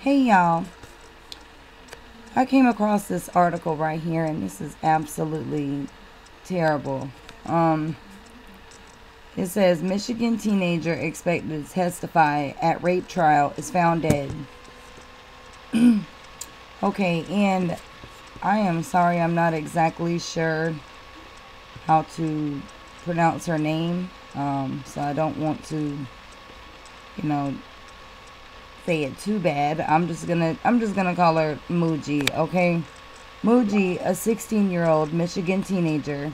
Hey y'all, I came across this article right here and this is absolutely terrible. Um, it says Michigan teenager expected to testify at rape trial is found dead. Okay, and I am sorry, I'm not exactly sure how to pronounce her name. So I don't want to, you know, say it too bad. I'm just gonna call her Muji, okay? Muji, a 16-year-old Michigan teenager,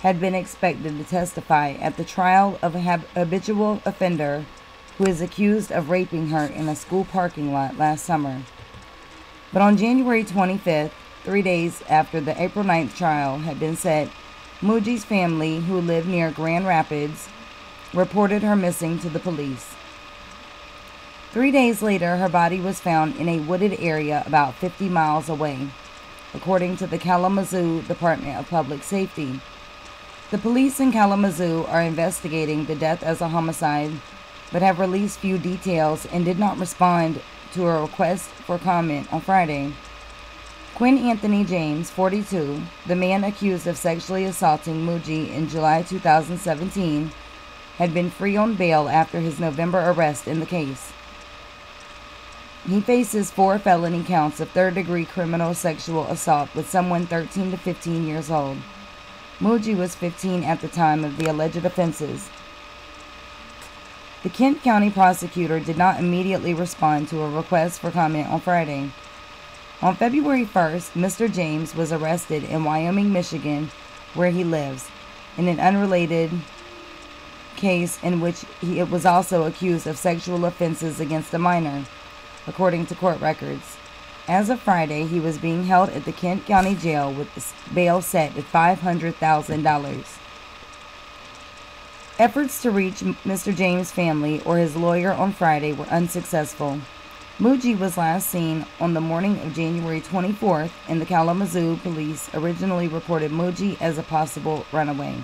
had been expected to testify at the trial of a habitual offender who is accused of raping her in a school parking lot last summer. But on January 25th, 3 days after the April 9th trial had been set, Muji's family, who lived near Grand Rapids, reported her missing to the police. 3 days later, her body was found in a wooded area about 50 miles away, according to the Kalamazoo Department of Public Safety. The police in Kalamazoo are investigating the death as a homicide, but have released few details and did not respond to a request for comment on Friday. Quinn Anthony James, 42, the man accused of sexually assaulting Muji in July 2017, had been free on bail after his November arrest in the case. He faces 4 felony counts of third-degree criminal sexual assault with someone 13 to 15 years old. Muji was 15 at the time of the alleged offenses. The Kent County prosecutor did not immediately respond to a request for comment on Friday. On February 1st, Mr. James was arrested in Wyoming, Michigan, where he lives, in an unrelated case in which he was also accused of sexual offenses against a minor, according to court records. As of Friday, he was being held at the Kent County Jail with bail set at $500,000. Efforts to reach Mr. James' family or his lawyer on Friday were unsuccessful. Muji was last seen on the morning of January 24th, and the Kalamazoo police originally reported Muji as a possible runaway.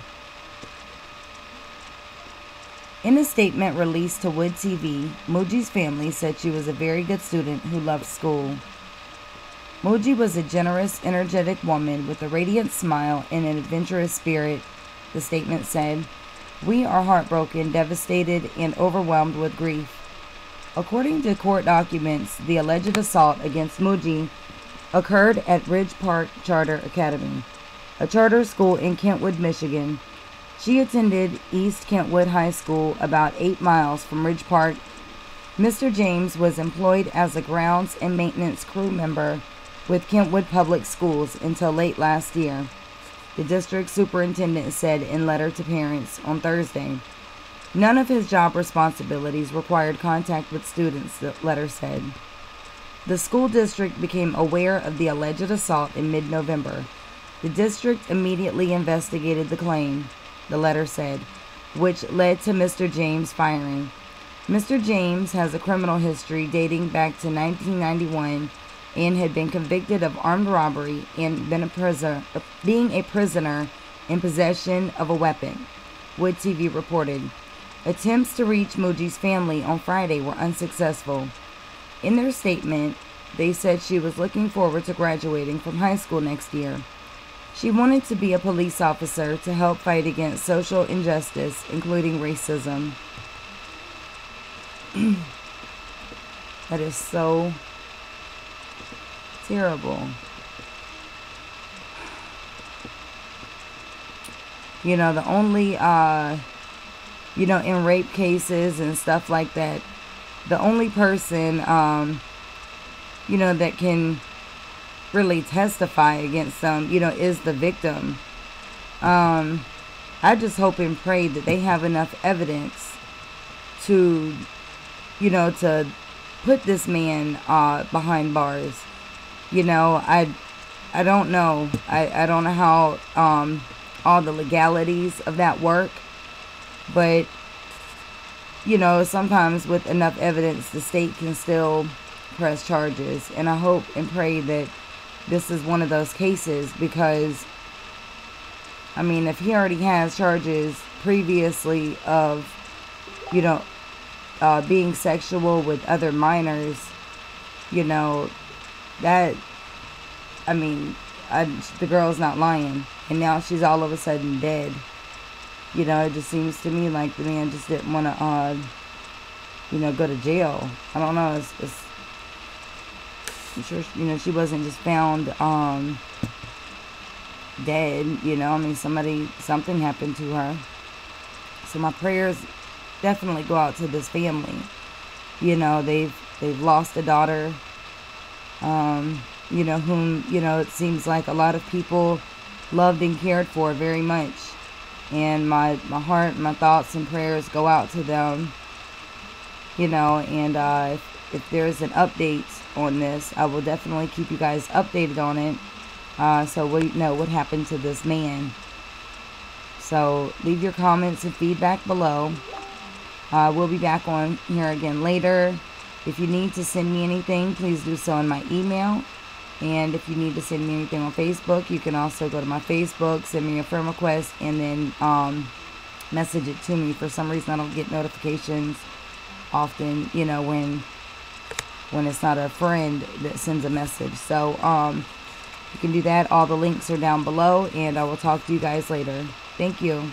In a statement released to Wood TV, Muji's family said she was a very good student who loved school. Muji was a generous, energetic woman with a radiant smile and an adventurous spirit, the statement said. We are heartbroken, devastated, and overwhelmed with grief. According to court documents, the alleged assault against Muji occurred at Ridge Park Charter Academy, a charter school in Kentwood, Michigan. She attended East Kentwood High School, about 8 miles from Ridge Park. Mr. James was employed as a grounds and maintenance crew member with Kentwood Public Schools until late last year, the district superintendent said in letter to parents on Thursday. None of his job responsibilities required contact with students, the letter said. The school district became aware of the alleged assault in mid-November. The district immediately investigated the claim, the letter said, which led to Mr. James' firing. Mr. James has a criminal history dating back to 1991 and had been convicted of armed robbery and being a prisoner in possession of a weapon, Wood TV reported. Attempts to reach Muji's family on Friday were unsuccessful. In their statement, they said she was looking forward to graduating from high school next year. She wanted to be a police officer to help fight against social injustice, including racism. That is so terrible. You know, the only, in rape cases and stuff like that, the only person, that can really testify against them, is the victim. I just hope and pray that they have enough evidence to, to put this man behind bars. I don't know. I don't know how all the legalities of that work, but sometimes with enough evidence the state can still press charges, and I hope and pray that this is one of those cases, because if he already has charges previously of being sexual with other minors, you know, that, I mean, the girl's not lying. And now she's all of a sudden dead. You know, it just seems to me like the man just didn't want to, you know, go to jail. I don't know. I'm sure, you know, she wasn't just found dead. You know, I mean, something happened to her. So my prayers definitely go out to this family. You know, they've lost a daughter. You know, whom, you know, it seems like a lot of people loved and cared for very much. And my heart, my thoughts and prayers go out to them. You know, and if there's an update on this, I will definitely keep you guys updated on it. So we know what happened to this man. So leave your comments and feedback below. We'll be back on here again later. If you need to send me anything, please do so in my email. And if you need to send me anything on Facebook, you can also go to my Facebook, send me a friend request, and then message it to me. For some reason, I don't get notifications often, you know, when it's not a friend that sends a message. So you can do that. All the links are down below, and I will talk to you guys later. Thank you.